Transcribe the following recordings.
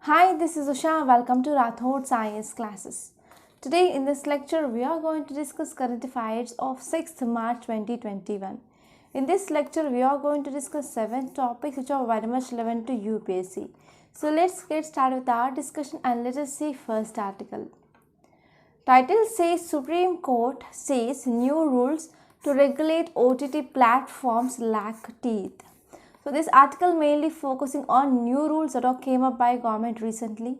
Hi, this is Usha. Welcome to Rathod's IAS classes. Today in this lecture, we are going to discuss current affairs of 6th March 2021. In this lecture, we are going to discuss 7 topics which are very much relevant to UPSC. So let's get started with our discussion and let us see first article. Title says Supreme Court says new rules to regulate OTT platforms lack teeth. So this article mainly focusing on new rules that came up by government recently,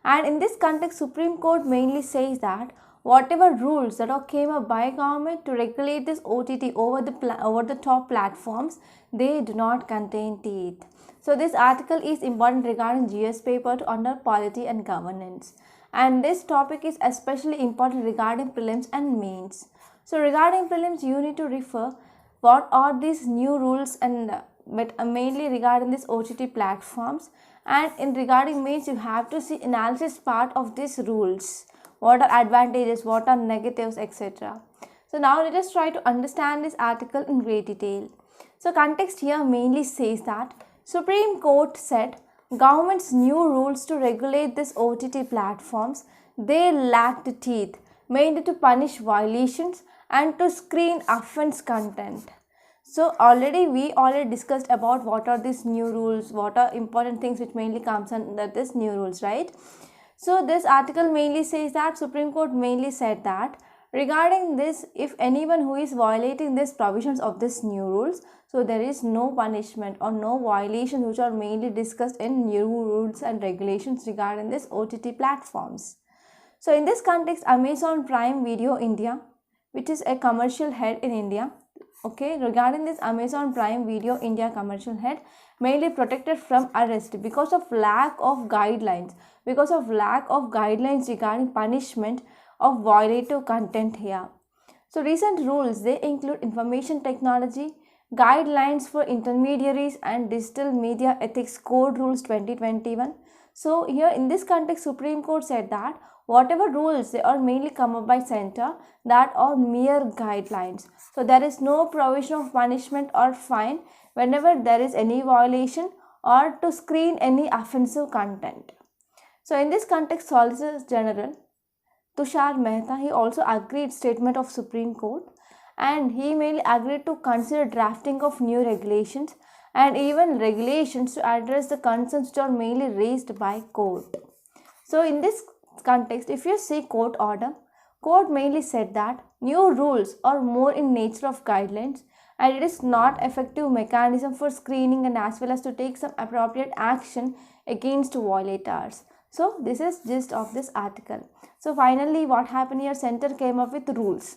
and in this context Supreme Court mainly says that whatever rules that came up by government to regulate this OTT over the top platforms, they do not contain teeth. So this article is important regarding GS paper to under polity and governance, and this topic is especially important regarding prelims and mains. So regarding prelims, you need to refer what are these new rules and but mainly regarding this OTT platforms, and in regarding mains you have to see analysis part of these rules, what are advantages, what are negatives, etc. So now let us try to understand this article in great detail. So context here mainly says that Supreme Court said government's new rules to regulate this OTT platforms, they lacked teeth, mainly to punish violations and to screen offense content. So we already discussed about what are these new rules, what are important things which mainly comes under this new rules, right? So this article mainly says that Supreme Court mainly said that regarding this, if anyone who is violating these provisions of this new rules, so there is no punishment or no violations which are mainly discussed in new rules and regulations regarding this OTT platforms. So in this context, Amazon Prime Video India, which is a commercial head in India, regarding this Amazon Prime Video India commercial head mainly protected from arrest because of lack of guidelines regarding punishment of violative content here. So recent rules, they include information technology guidelines for intermediaries and digital media ethics code rules 2021. So here in this context, Supreme Court said that whatever rules they are mainly come up by center, that are mere guidelines. So there is no provision of punishment or fine whenever there is any violation or to screen any offensive content. So in this context, Solicitor General Tushar Mehta, he also agreed statement of Supreme Court, and he mainly agreed to consider drafting of new regulations and even regulations to address the concerns which are mainly raised by court. So in this context, if you see court order, court mainly said that new rules are more in nature of guidelines and it is not effective mechanism for screening and as well as to take some appropriate action against violators. So this is gist of this article. So finally what happened here, center came up with rules,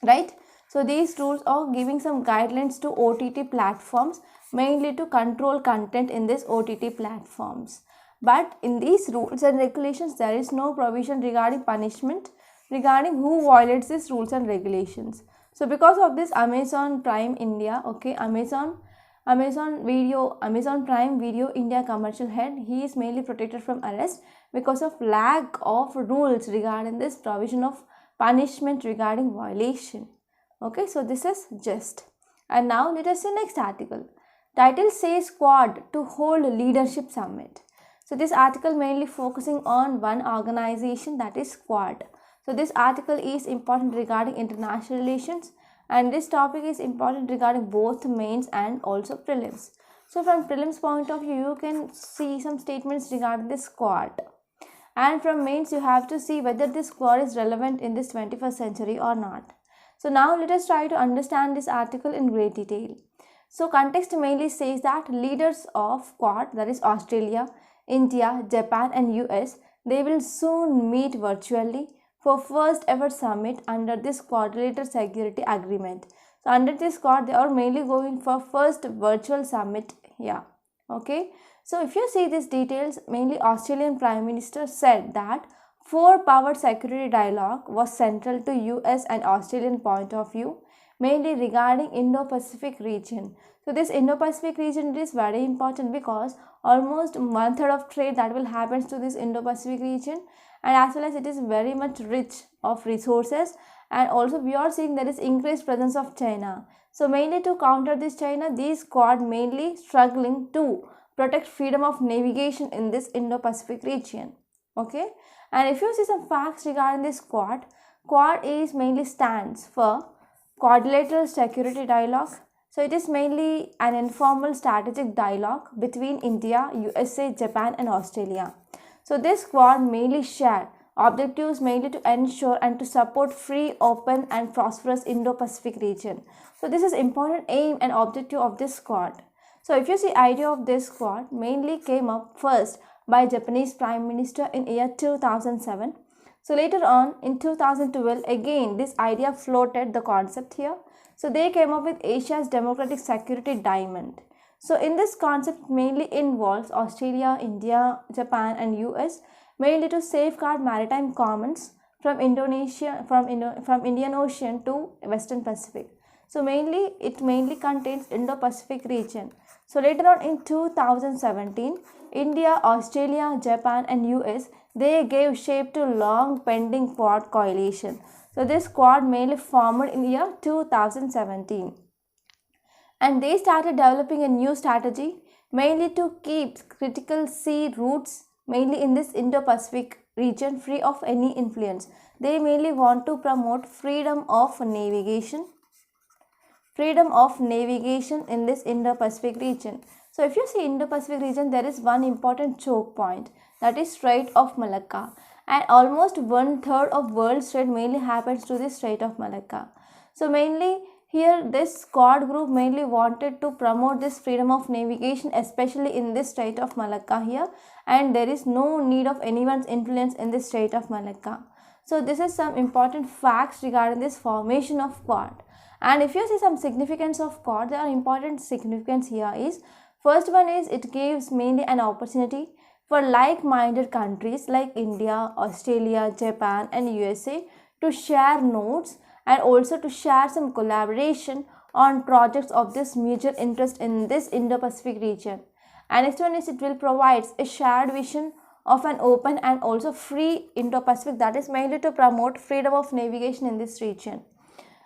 right? So these rules are giving some guidelines to OTT platforms mainly to control content in this OTT platforms. But in these rules and regulations, there is no provision regarding punishment regarding who violates these rules and regulations. So because of this, Amazon Prime India, Amazon Prime Video India commercial head, he is mainly protected from arrest because of lack of rules regarding this provision of punishment regarding violation. So this is just. And now let us see next article. Title says Quad to hold leadership summit. So this article mainly focusing on one organization, that is Quad. So this article is important regarding international relations, and this topic is important regarding both mains and also prelims. So from prelims point of view, you can see some statements regarding this Quad, and from mains you have to see whether this Quad is relevant in this 21st century or not. So now let us try to understand this article in great detail. So context mainly says that leaders of Quad, that is Australia, India, Japan and US, they will soon meet virtually for first ever summit under this Quadrilateral Security Agreement. So under this Quad, they are mainly going for first virtual summit here. So if you see these details, mainly Australian Prime Minister said that four-power security dialogue was central to US and Australian point of view, mainly regarding Indo-Pacific region. So this Indo-Pacific region is very important because almost 1/3 of trade that will happen to this Indo-Pacific region, and as well as it is very much rich of resources, and also we are seeing there is increased presence of China. So mainly to counter this China, these Quad mainly struggling to protect freedom of navigation in this Indo-Pacific region. Okay, and if you see some facts regarding this Quad, Quad is mainly stands for Quadrilateral Security Dialogue. So it is mainly an informal strategic dialogue between India, USA, Japan and Australia. So this Quad mainly share objectives mainly to ensure and to support free, open and prosperous Indo-Pacific region. So this is important aim and objective of this Quad. So if you see idea of this Quad mainly came up first by Japanese Prime Minister in year 2007. So later on in 2012 again this idea floated the concept here. So they came up with Asia's Democratic Security Diamond. So in this concept mainly involves Australia, India, Japan and US mainly to safeguard maritime commons from Indonesia, from Indian Ocean to Western Pacific. So it mainly contains Indo-Pacific region. So later on in 2017, India, Australia, Japan and US, they gave shape to long pending Quad coalition. So this Quad mainly formed in year 2017. And they started developing a new strategy mainly to keep critical sea routes mainly in this Indo-Pacific region free of any influence. They mainly want to promote freedom of navigation in this Indo-Pacific region. So if you see Indo-Pacific region, there is one important choke point, that is Strait of Malacca, and almost 1/3 of world's trade mainly happens to this Strait of Malacca. So mainly here this Quad group mainly wanted to promote this freedom of navigation, especially in this Strait of Malacca here, and there is no need of anyone's influence in this Strait of Malacca. So this is some important facts regarding this formation of Quad. And if you see some significance of Quad, there are important significance here is, first one is it gives mainly an opportunity for like-minded countries like India, Australia, Japan and USA to share notes and also to share some collaboration on projects of this mutual interest in this Indo-Pacific region. And next one is it will provide a shared vision of an open and also free Indo-Pacific, that is mainly to promote freedom of navigation in this region.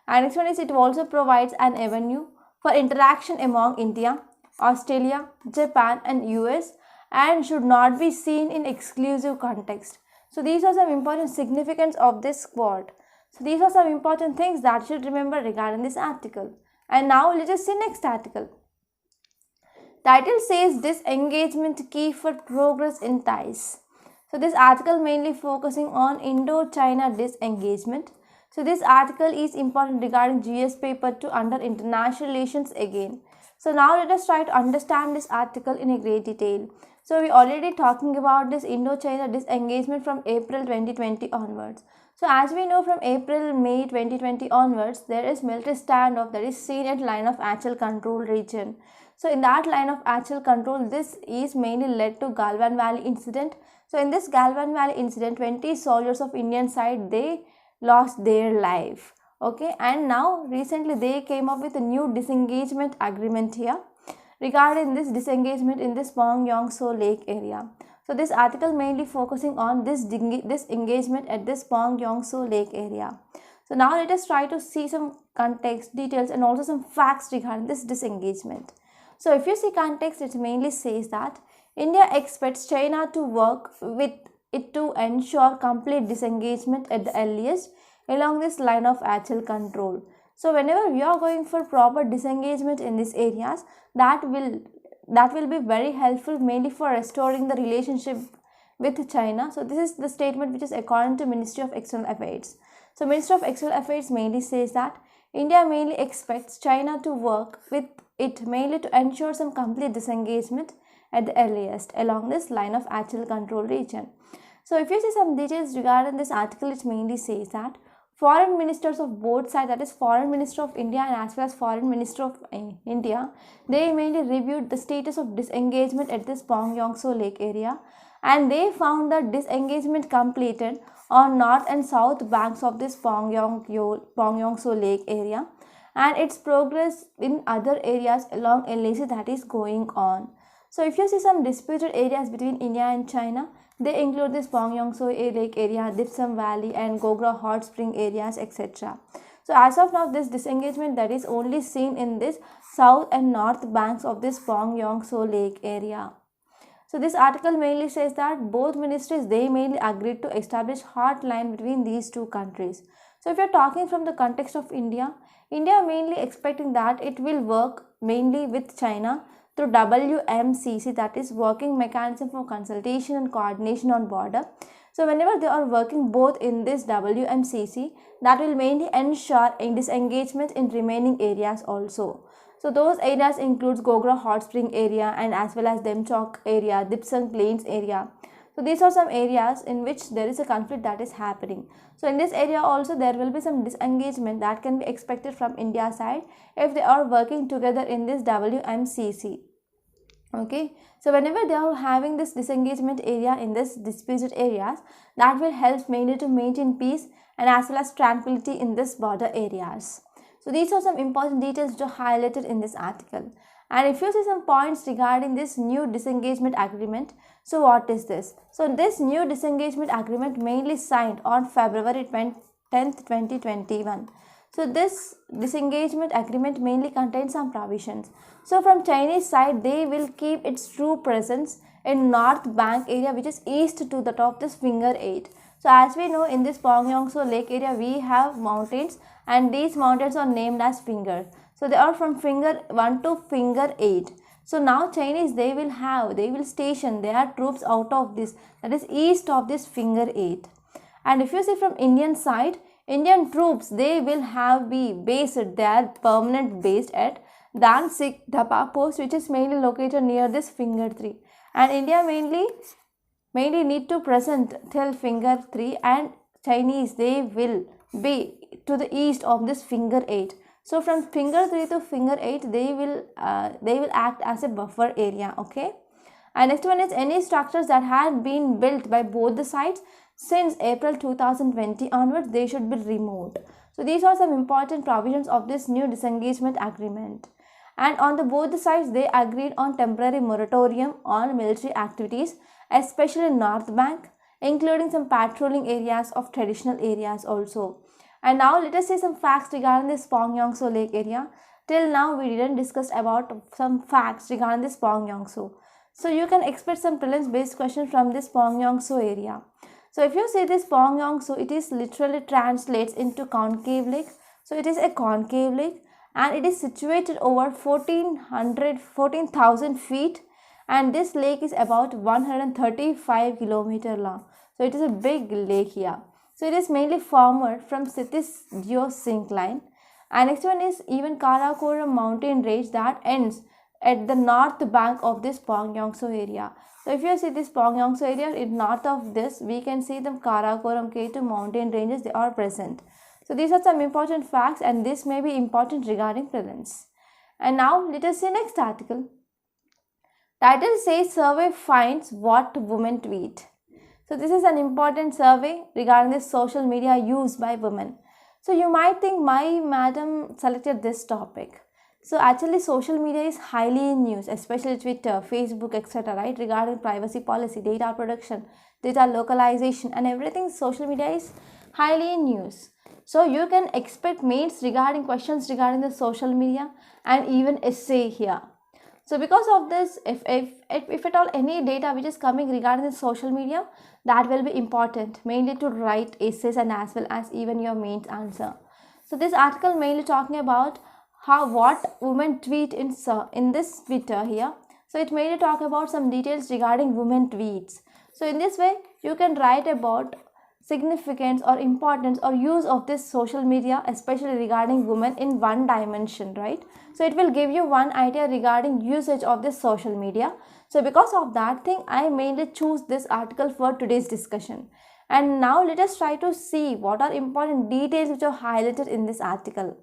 And next one is it also provides an avenue for interaction among India, Australia, Japan and US, and should not be seen in exclusive context. So these are some important significance of this Quad. So these are some important things that you should remember regarding this article. And now let us see next article. Title says disengagement key for progress in ties. So this article mainly focusing on Indo-China disengagement. So this article is important regarding GS paper 2 under international relations again. So now let us try to understand this article in a great detail. So we already talking about this Indo-China disengagement from April 2020 onwards. So as we know, from May 2020 onwards, there is military standoff that is seen at line of actual control region. So in that line of actual control, this is mainly led to Galwan Valley incident. So in this Galwan Valley incident, 20 soldiers of Indian side, they lost their life. Okay, and now recently they came up with a new disengagement agreement here regarding this disengagement in this Pong-Yong-So Lake area. So this article mainly focusing on this engagement at this Pong-Yong-So Lake area. So now let us try to see some context, details and also some facts regarding this disengagement. So if you see context, it mainly says that India expects China to work with it to ensure complete disengagement at the earliest along this line of actual control. So whenever we are going for proper disengagement in these areas, that will be very helpful mainly for restoring the relationship with China. So this is the statement which is according to Ministry of External Affairs. So Ministry of External Affairs mainly says that India mainly expects China to work with it mainly to ensure some complete disengagement at the earliest along this line of actual control region. So if you see some details regarding this article, it mainly says that foreign ministers of both sides, that is Foreign Minister of India and as well as Foreign Minister of India, they mainly reviewed the status of disengagement at this Pong-Yong-So Lake area, and they found that disengagement completed on north and south banks of this Pong-Yong-So Lake area, and its progress in other areas along LAC that is going on. So if you see some disputed areas between India and China, they include this Pong-Yong-So Lake area, Dipsum Valley and Gogra Hot Spring areas, etc. So as of now, this disengagement that is only seen in this south and north banks of this Pong-Yong-So Lake area. So this article mainly says that both ministries, they mainly agreed to establish hotline between these two countries. So if you're talking from the context of India, India mainly expecting that it will work mainly with China through WMCC, that is Working Mechanism for Consultation and Coordination on Border. So whenever they are working both in this WMCC, that will mainly ensure disengagement in remaining areas also. So those areas includes Gogra Hot Spring area and as well as Demchok area, Dipsang Plains area. So these are some areas in which there is a conflict that is happening. So in this area also there will be some disengagement that can be expected from India side if they are working together in this WMCC. Okay, so whenever they are having this disengagement area in this disputed areas, that will help mainly to maintain peace and as well as tranquility in this border areas. So these are some important details which are highlighted in this article. And if you see some points regarding this new disengagement agreement, so what is this? So this new disengagement agreement mainly signed on February 10th, 2021. So this disengagement agreement mainly contains some provisions. So from Chinese side, they will keep its true presence in North Bank area, which is east to the top this Finger 8. So as we know, in this Pongyongso Lake area, we have mountains and these mountains are named as Finger. So they are from Finger 1 to Finger 8. So now Chinese, they will station their troops out of this, that is east of this Finger 8. And if you see from Indian side, Indian troops, they will be based, their permanent base at Dan Sikh Dhapa post, which is mainly located near this Finger 3. And India mainly need to present till Finger 3, and Chinese, they will be to the east of this Finger 8. So from Finger 3 to Finger 8, they will act as a buffer area. Okay. And next one is any structures that had been built by both the sides since April 2020 onwards, they should be removed. So these are some important provisions of this new disengagement agreement. And on both the sides, they agreed on temporary moratorium on military activities, especially in North Bank, including some patrolling areas of traditional areas also. And now let us see some facts regarding this Pongyongso Lake area. Till now we didn't discuss about some facts regarding this Pongyongso. So you can expect some prelims based questions from this Pongyongso area. So if you see this Pongyongso, it is literally translates into concave lake. So it is a concave lake and it is situated over 14,000 feet, and this lake is about 135 kilometers long. So it is a big lake here. So it is mainly formed from Sithis geosyncline. And next one is even Karakoram mountain range that ends at the north bank of this Pongyongso area. So if you see this Pongyongso area, in north of this, we can see the Karakoram K2 mountain ranges, they are present. So these are some important facts and this may be important regarding prelims. And now let us see next article. Title says survey finds what women tweet. So this is an important survey regarding the social media used by women. So you might think my madam selected this topic. So actually social media is highly in use, especially Twitter, Facebook, etc. right? Regarding privacy policy, data protection, data localization and everything, social media is highly in use. So you can expect mains regarding questions regarding the social media and even essay here. So because of this, if at all any data which is coming regarding the social media, that will be important mainly to write essays and as well as even your mains answer. So this article mainly talking about what women tweet in this Twitter here. So it mainly talk about some details regarding women tweets. So in this way you can write about significance or importance or use of this social media, especially regarding women in one dimension, right? So it will give you one idea regarding usage of this social media. So because of that thing, I mainly choose this article for today's discussion. And now let us try to see what are important details which are highlighted in this article.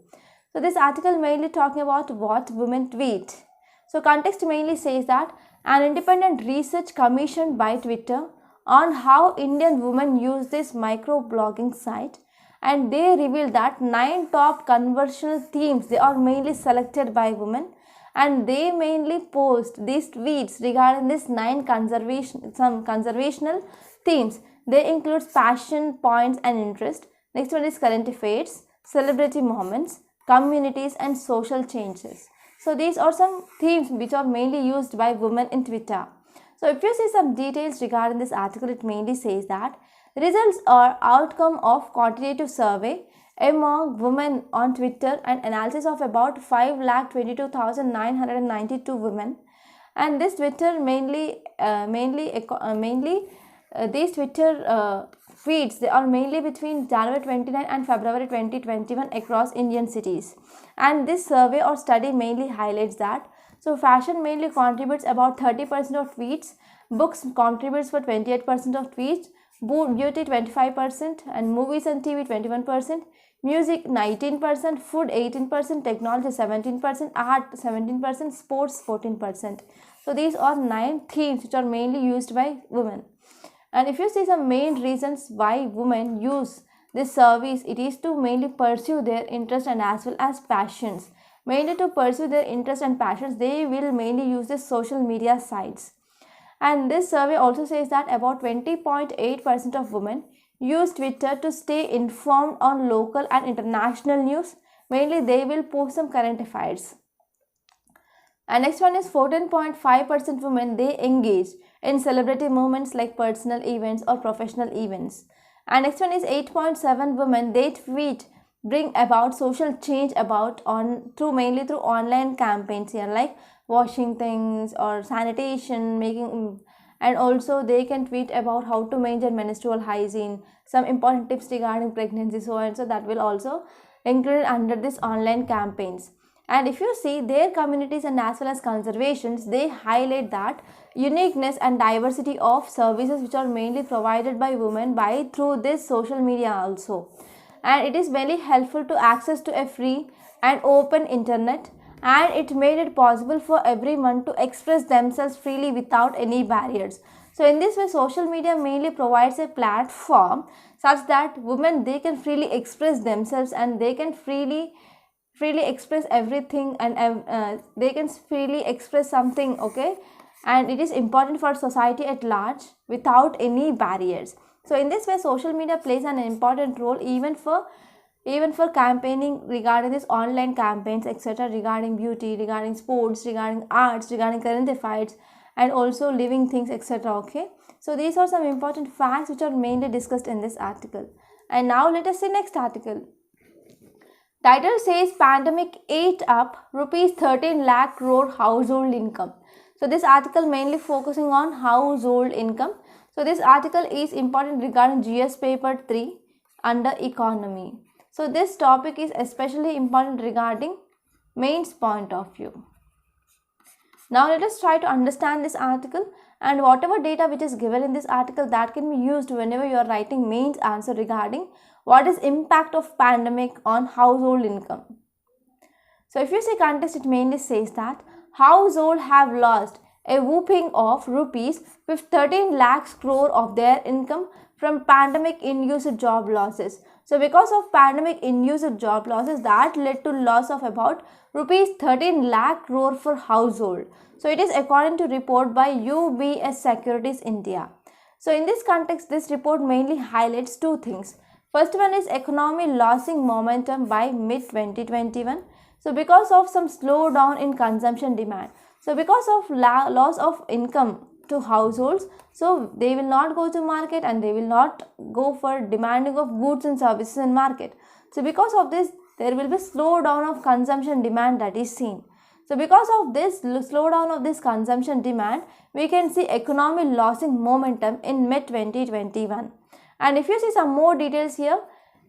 So this article mainly talking about what women tweet. So context mainly says that an independent research commissioned by Twitter on how Indian women use this microblogging site, and they revealed that 9 top conversational themes, they are mainly selected by women, and they mainly post these tweets regarding this 9 conservational themes. They include passion, points and interest. Next one is current affairs, celebrity moments, communities and social changes. So these are some themes which are mainly used by women in Twitter. So if you see some details regarding this article, it mainly says that results are outcome of quantitative survey among women on Twitter and analysis of about 5,22,992 women. And this Twitter these Twitter feeds, they are mainly between January 29 and February 2021 across Indian cities. And this survey or study mainly highlights that fashion mainly contributes about 30% of tweets, books contributes for 28% of tweets, beauty 25%, and movies and TV 21%, music 19%, food 18%, technology 17%, art 17%, sports 14%. So these are 9 themes which are mainly used by women. And if you see some main reasons why women use this service, it is to mainly pursue their interest and as well as passions. Mainly to pursue their interest and passions, they will mainly use the social media sites. And this survey also says that about 20.8% of women use Twitter to stay informed on local and international news. Mainly they will post some current affairs. And next one is 14.5% women, they engage in celebrity moments like personal events or professional events. And next one is 8.7 women, they tweet, bring about social change mainly through online campaigns here, like washing things or sanitation, making, and also they can tweet about how to maintain menstrual hygiene, some important tips regarding pregnancy, so and so, that will also include under this online campaigns. And if you see their communities and as well as conservations, they highlight that uniqueness and diversity of services which are mainly provided by women through this social media also. And it is very helpful to access to a free and open internet, and it made it possible for everyone to express themselves freely without any barriers. So in this way, social media mainly provides a platform such that women, they can freely express themselves and they can freely express everything, and they can freely express something, okay, and it is important for society at large without any barriers. So in this way, social media plays an important role even for campaigning regarding this online campaigns, etc., regarding beauty, regarding sports, regarding arts, regarding current affairs, and also living things, etc. Okay, so these are some important facts which are mainly discussed in this article. And now let us see next article. Title says pandemic ate up rupees 13 lakh crore household income. So this article mainly focusing on household income. So this article is important regarding GS paper 3 under economy. So this topic is especially important regarding mains point of view. Now let us try to understand this article, and whatever data which is given in this article, that can be used whenever you are writing mains answer regarding what is impact of pandemic on household income. So if you see context, it mainly says that household have lost a whopping of rupees 13 lakhs crore of their income from pandemic induced job losses. So because of pandemic induced job losses, that led to loss of about rupees 13 lakh crore for household. So it is according to report by UPSC Securities India. So in this context, this report mainly highlights two things. First one is economy losing momentum by mid-2021. So because of some slowdown in consumption demand. So because of loss of income to households, so they will not go to market and they will not go for demanding of goods and services in market. So because of this, there will be slowdown of consumption demand that is seen. So because of this slowdown of this consumption demand, we can see economy losing momentum in mid-2021. And if you see some more details here,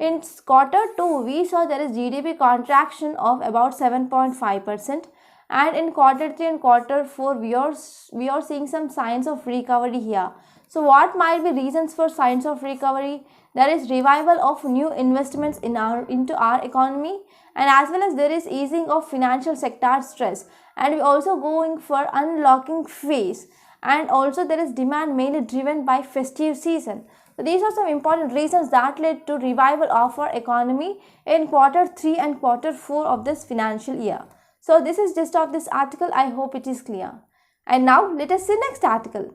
in quarter 2, we saw there is GDP contraction of about 7.5%. And in quarter 3 and quarter 4, we are seeing some signs of recovery here. So what might be reasons for signs of recovery? There is revival of new investments into our economy, and as well as there is easing of financial sector stress, and we also going for unlocking phase, and also there is demand mainly driven by festive season. So these are some important reasons that led to revival of our economy in quarter 3 and quarter 4 of this financial year. So this is just of this article. I hope it is clear. And now let us see next article.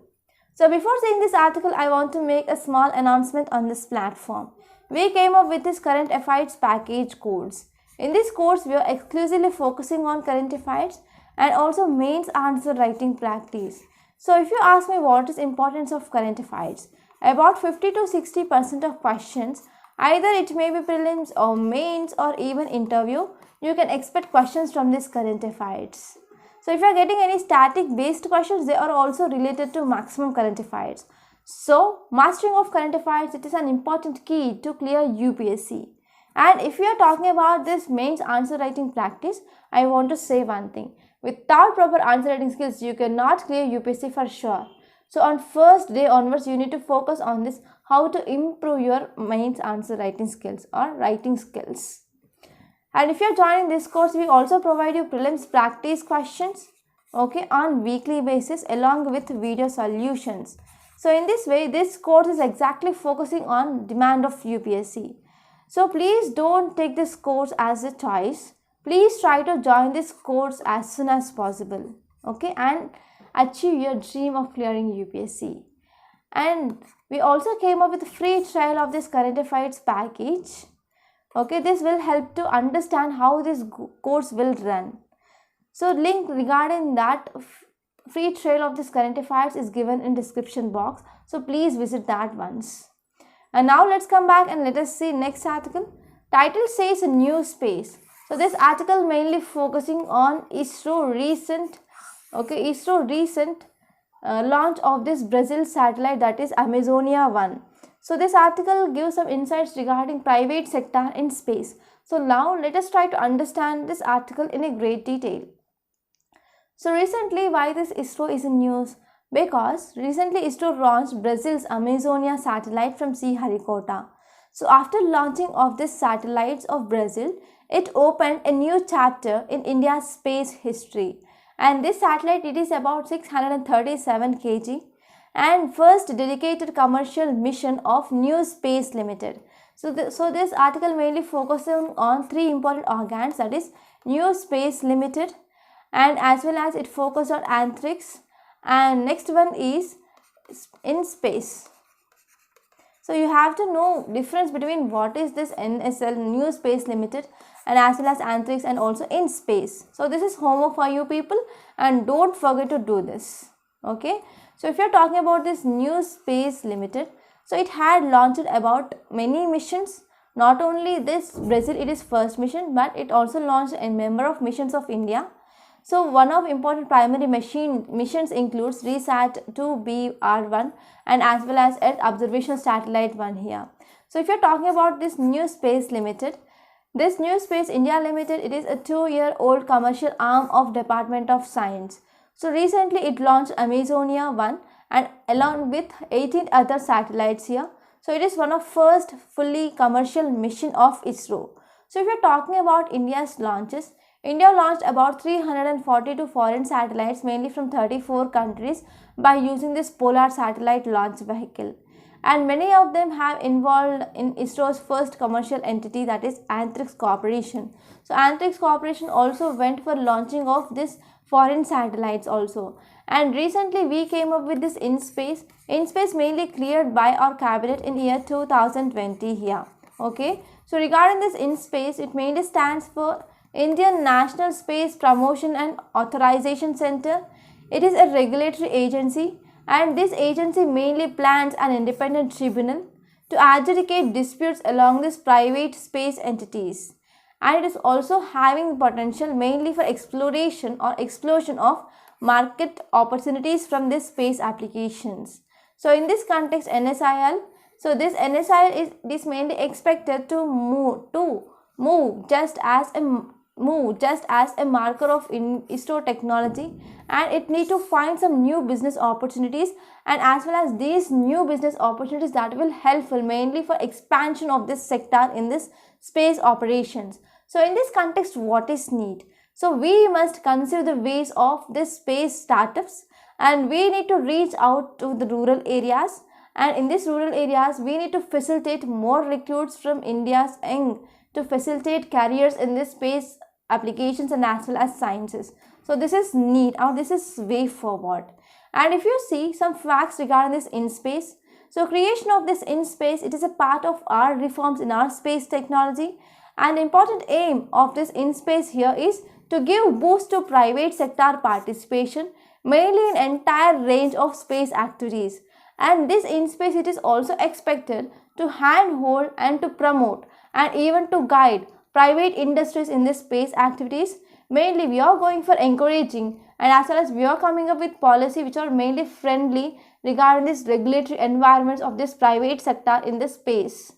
So before seeing this article, I want to make a small announcement on this platform. We came up with this current affairs package course. In this course, we are exclusively focusing on current affairs and also mains answer writing practice. So if you ask me what is importance of current affairs, about 50 to 60% of questions, either it may be prelims or mains or even interview, you can expect questions from this current affairs. So if you are getting any static based questions, they are also related to maximum current affairs. So mastering of current affairs, it is an important key to clear UPSC. And if we are talking about this mains answer writing practice, I want to say one thing. Without proper answer writing skills, you cannot clear UPSC for sure. So on first day onwards, you need to focus on this, how to improve your mains answer writing skills or writing skills. And if you are joining this course, we also provide you prelims practice questions, okay, on weekly basis along with video solutions. So in this way, this course is exactly focusing on demand of UPSC. So please don't take this course as a choice. Please try to join this course as soon as possible, okay, and achieve your dream of clearing UPSC. And we also came up with a free trial of this current affairs package. Okay, this will help to understand how this course will run. So link regarding that free trial of this current affairs is given in description box. So please visit that once. And now let's come back and let us see next article. Title says a new space. So this article mainly focusing on ISRO recent launch of this Brazil satellite, that is Amazonia 1. So this article gives some insights regarding private sector in space. So now let us try to understand this article in a great detail. So recently, why this ISRO is in news? Because recently ISRO launched Brazil's Amazonia satellite from Sriharikota. So after launching of this satellites of Brazil, it opened a new chapter in India's space history. And this satellite, it is about 637 kg and first dedicated commercial mission of New Space Limited. So this article mainly focusing on three important organs, that is New Space Limited, and as well as it focused on anthrax, and next one is in space. So you have to know difference between what is this NSL, New Space Limited, and as well as anthrax and also in space. So this is homework for you people, and don't forget to do this. Okay. So if you are talking about this New Space Limited, so it had launched about many missions. Not only this Brazil, it is first mission, but it also launched a number of missions of India. So one of important primary missions includes RESAT-2BR1 and as well as Earth Observation Satellite 1 here. So if you are talking about this New Space Limited, this New Space India Limited, it is a 2-year-old commercial arm of Department of Science. So recently it launched Amazonia 1 and along with 18 other satellites here. So it is one of first fully commercial mission of ISRO. So if you are talking about India's launches, India launched about 342 foreign satellites mainly from 34 countries by using this Polar Satellite Launch Vehicle. And many of them have involved in ISRO's first commercial entity, that is Antrix Corporation. So Antrix Corporation also went for launching of this foreign satellites also. And recently we came up with this InSpace. InSpace mainly cleared by our cabinet in year 2020 here. Okay. So regarding this InSpace, it mainly stands for Indian National Space Promotion and Authorization Center. It is a regulatory agency, and this agency mainly plans an independent tribunal to adjudicate disputes along these private space entities. And it is also having potential mainly for exploration or explosion of market opportunities from these space applications. So in this context, NSIL, so this NSIL is mainly expected to move just as a marker of ISRO technology, and it need to find some new business opportunities, and as well as these new business opportunities that will helpful mainly for expansion of this sector in this space operations. So in this context, what is need? So we must consider the ways of this space startups, and we need to reach out to the rural areas, and in these rural areas we need to facilitate more recruits from India's young to facilitate careers in this space applications and as well as sciences. So this is need, or this is way forward. And if you see some facts regarding this InSpace, so creation of this InSpace, it is a part of our reforms in our space technology, and important aim of this InSpace here is to give boost to private sector participation, mainly in entire range of space activities. And this in space, it is also expected to handhold and to promote and even to guide private industries in this space activities. Mainly we are going for encouraging, and as well as we are coming up with policy which are mainly friendly regarding this regulatory environments of this private sector in this space.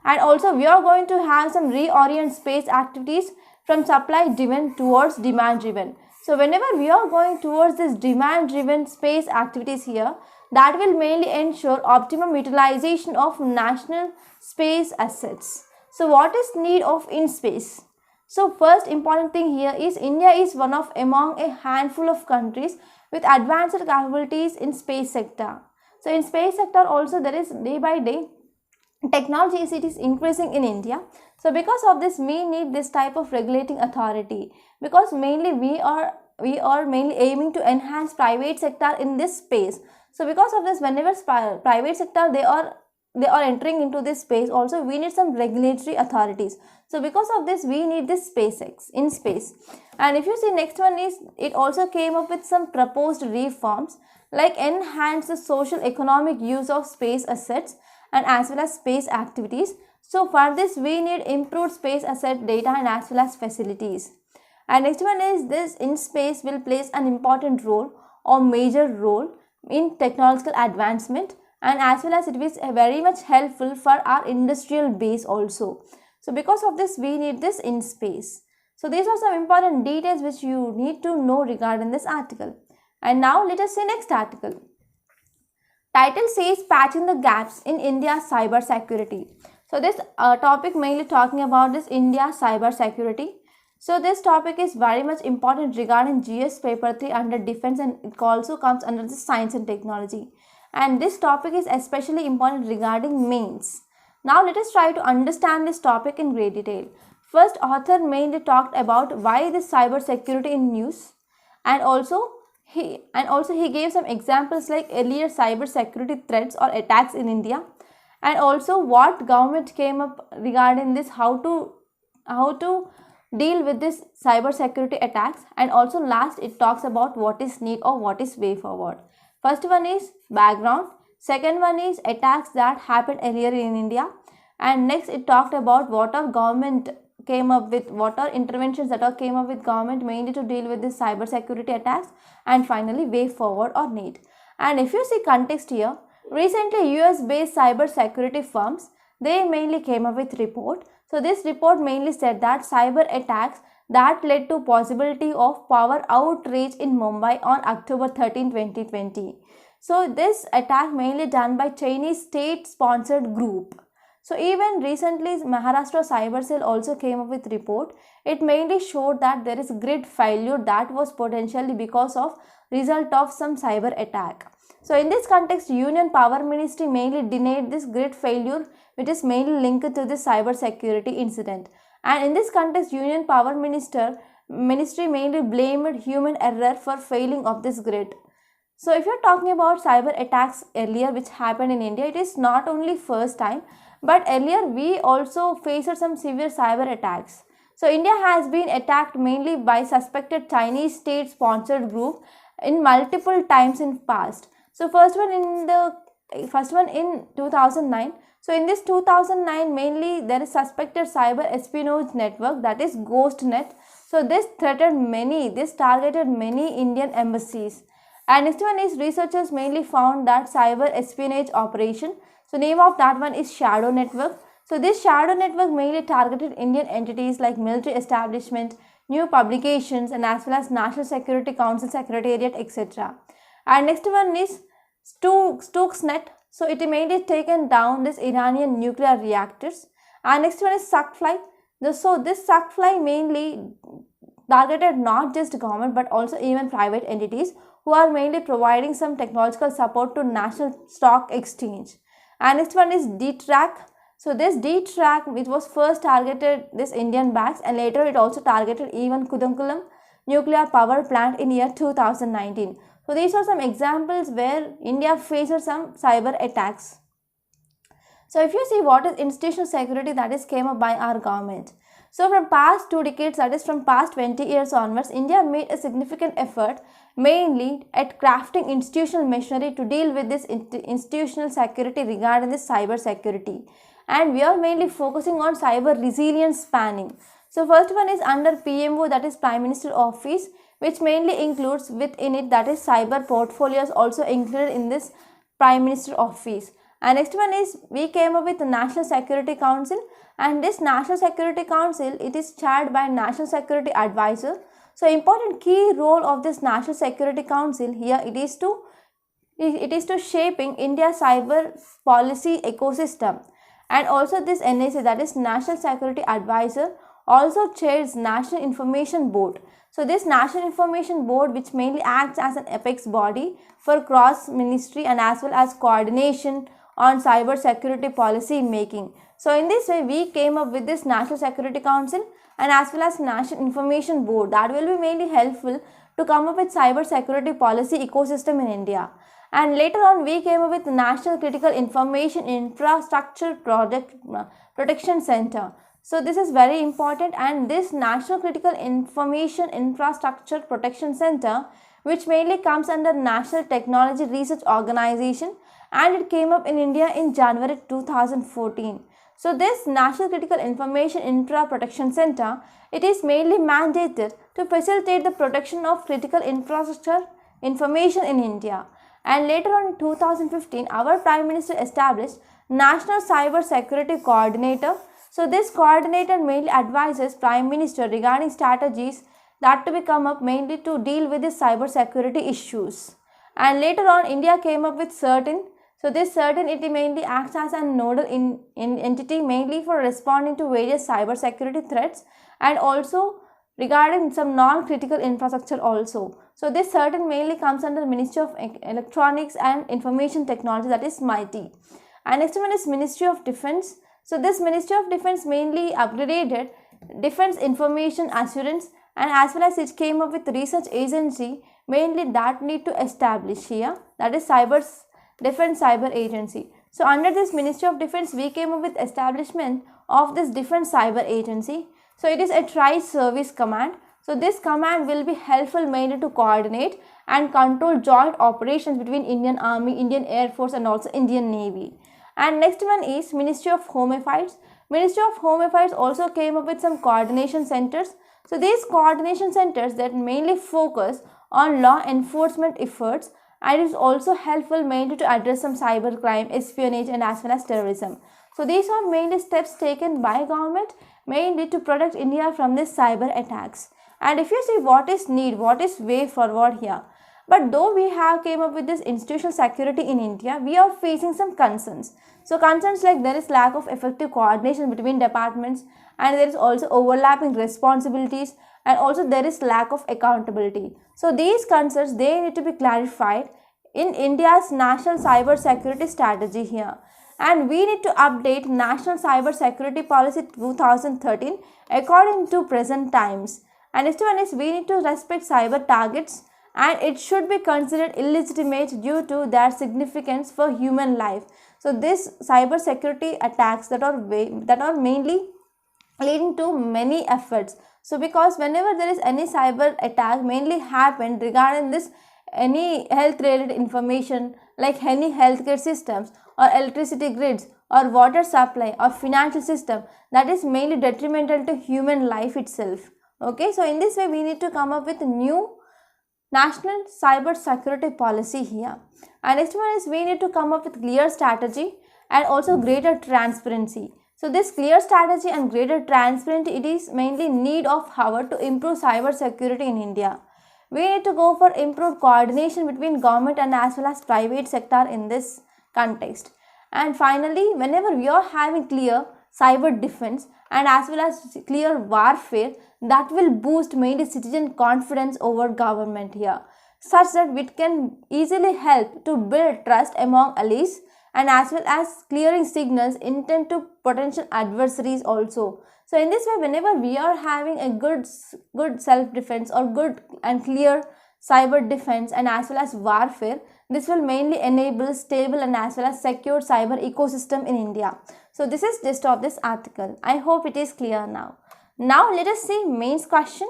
And also we are going to have some reorient space activities from supply driven towards demand driven. So whenever we are going towards this demand driven space activities here, that will mainly ensure optimum utilization of national space assets. So what is need of in space? So first important thing here is India is one of among a handful of countries with advanced capabilities in space sector. So in space sector also there is day by day technology is increasing in India. So because of this we need this type of regulating authority, because mainly we are mainly aiming to enhance private sector in this space. So because of this, whenever private sector they are entering into this space, also we need some regulatory authorities. So because of this we need this SpaceX in space. And if you see next one is, it also came up with some proposed reforms like enhance the social economic use of space assets and as well as space activities. So for this we need improved space asset data and as well as facilities. And next one is this in space will plays an important role or major role in technological advancement, and as well as it is very much helpful for our industrial base also. So because of this we need this in space. So these are some important details which you need to know regarding this article. And now let us see next article. Title says patching the gaps in India's cyber security. So this topic mainly talking about this India cyber security. So this topic is very much important regarding GS paper 3 under defense, and it also comes under the science and technology. And this topic is especially important regarding mains. Now let us try to understand this topic in great detail. First, author mainly talked about why this cyber security in news, and also he gave some examples like earlier cyber security threats or attacks in India, and also what government came up regarding this, how to deal with this cyber security attacks, and also last it talks about what is need or what is way forward. First one is background, second one is attacks that happened earlier in India, and next it talked about what our government came up with, what are interventions that are came up with government mainly to deal with this cyber security attacks, and finally way forward or need. And if you see context here, recently US based cyber security firms, they mainly came up with report. So this report mainly said that cyber attacks that led to possibility of power outrage in Mumbai on October 13, 2020. So this attack mainly done by Chinese state sponsored group. So even recently Maharashtra Cyber Cell also came up with report. It mainly showed that there is grid failure that was potentially because of result of some cyber attack. So in this context, Union Power Ministry mainly denied this grid failure, which is mainly linked to this cyber security incident. And in this context, Union Power Ministry mainly blamed human error for failing of this grid. So if you're talking about cyber attacks earlier which happened in India, it is not only first time, but earlier we also faced some severe cyber attacks. So India has been attacked mainly by suspected Chinese state sponsored group in multiple times in past. So first one in 2009. So in this 2009 mainly there is suspected cyber espionage network, that is GhostNet. So this targeted many Indian embassies. And next one is researchers mainly found that cyber espionage operation. So name of that one is Shadow Network. So this Shadow Network mainly targeted Indian entities like military establishment, new publications, and as well as National Security Council Secretariat, etc. And next one is Stuxnet. So it mainly taken down this Iranian nuclear reactors. And next one is Suckfly. So this Suckfly mainly targeted not just government but also even private entities who are mainly providing some technological support to National Stock Exchange. And next one is D-Track. So this D-Track, it was first targeted this Indian banks, and later it also targeted even Kudankulam nuclear power plant in year 2019. So these are some examples where India faces some cyber attacks. So if you see what is institutional security, that is came up by our government. So from past 2 decades, that is from past 20 years onwards, India made a significant effort mainly at crafting institutional machinery to deal with this institutional security regarding this cyber security. And we are mainly focusing on cyber resilience spanning. So first one is under PMO, that is Prime Minister Office, which mainly includes within it, that is cyber portfolios also included in this Prime Minister Office. And next one is we came up with the National Security Council, and this National Security Council, it is chaired by National Security Advisor. So important key role of this National Security Council here, it is to shaping India's cyber policy ecosystem. And also this NSA, that is National Security Advisor, also chairs National Information Board. So this National Information Board, which mainly acts as an apex body for cross ministry and as well as coordination on cyber security policy making. So in this way we came up with this National Security Council and as well as National Information Board that will be mainly helpful to come up with cyber security policy ecosystem in India. And later on we came up with National Critical Information Infrastructure Protection Center. So this is very important, and this National Critical Information Infrastructure Protection Center, which mainly comes under National Technology Research Organization, and it came up in India in January 2014. So this National Critical Information Infra Protection Center, it is mainly mandated to facilitate the protection of critical infrastructure information in India. And later on in 2015, our Prime Minister established National Cyber Security Coordinator. So this coordinator mainly advises Prime Minister regarding strategies that to be come up mainly to deal with the cyber security issues. And later on India came up with CERTIN. So this CERTIN, it mainly acts as a nodal entity mainly for responding to various cyber security threats and also regarding some non-critical infrastructure also. So this CERTIN mainly comes under Ministry of Electronics and Information Technology, that is MITI. And next one is Ministry of Defense. So this Ministry of Defense mainly upgraded Defense Information Assurance, and as well as it came up with research agency mainly that need to establish here, that is Defense Cyber Agency. So under this Ministry of Defense we came up with establishment of this Defense Cyber Agency. So it is a tri-service command. So this command will be helpful mainly to coordinate and control joint operations between Indian Army, Indian Air Force and also Indian Navy. And next one is Ministry of Home Affairs. Ministry of Home Affairs also came up with some coordination centers. So these coordination centers that mainly focus on law enforcement efforts, and it is also helpful mainly to address some cyber crime, espionage and as well as terrorism. So these are mainly steps taken by government mainly to protect India from these cyber attacks. And if you see what is need, what is way forward here. But though we have came up with this institutional security in India, we are facing some concerns. So concerns like there is lack of effective coordination between departments, and there is also overlapping responsibilities, and also there is lack of accountability. So these concerns, they need to be clarified in India's National Cyber Security Strategy here. And we need to update National Cyber Security Policy 2013 according to present times. And next one is we need to respect cyber targets, and it should be considered illegitimate due to their significance for human life. So this cyber security attacks that are mainly leading to many efforts. So because whenever there is any cyber attack mainly happened regarding this any health related information like any healthcare systems or electricity grids or water supply or financial system, that is mainly detrimental to human life itself. Okay, so in this way we need to come up with a new National Cyber Security Policy here. And next one is we need to come up with clear strategy and also greater transparency. So this clear strategy and greater transparency, it is mainly need of hour to improve cyber security in India. We need to go for improved coordination between government and as well as private sector in this context. And finally, whenever we are having clear cyber defense and as well as clear warfare, that will boost mainly citizen confidence over government here, such that it can easily help to build trust among allies and as well as clearing signals intent to potential adversaries also. So in this way, whenever we are having a good self-defense or good and clear cyber defense and as well as warfare, this will mainly enable stable and as well as secure cyber ecosystem in India. So this is gist of this article. I hope it is clear now. Now let us see mains question.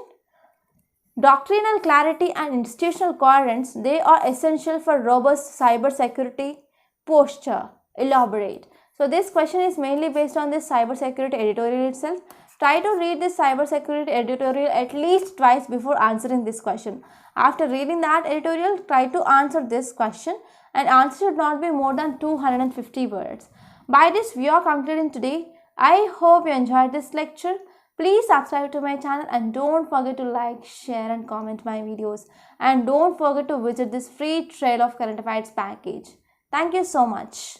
Doctrinal clarity and institutional coherence, they are essential for robust cyber security posture. Elaborate. So this question is mainly based on this cyber security editorial itself. Try to read this cyber security editorial at least twice before answering this question. After reading that editorial, try to answer this question, and answer should not be more than 250 words. By this, we are concluding today. I hope you enjoyed this lecture. Please subscribe to my channel and don't forget to like, share and comment my videos. And don't forget to visit this free trail of current affairs package. Thank you so much.